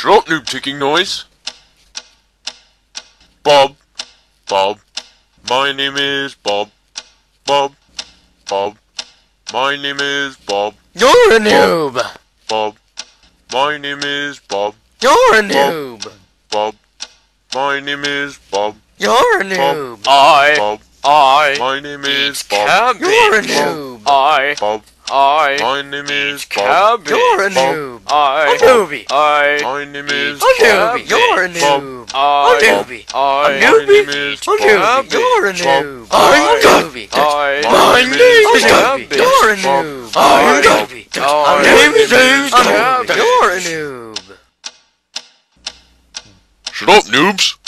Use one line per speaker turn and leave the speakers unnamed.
Shut up, noob ticking noise. Bob. Bob. My name is Bob. Bob. Bob. My name is Bob.
You're a noob.
Bob. My name is Bob.
You're a noob.
Bob. My name is Bob.
You're a noob.
Bob.
I
My name is
eat
Bob.
cabbage. You're a noob.
Bob.
I
My name is Bob.
cabbage. You're a noob.
A
newbie.
My name is
A newbie. You're a noob. A newbie.
My
newbie.
name is
A newbie. You're a noob.
I'm
a newbie.
My name is
Cabbage. You're a noob.
I'm
a newbie. My name is Cabbage. You're a noob.
Shut up, noobs!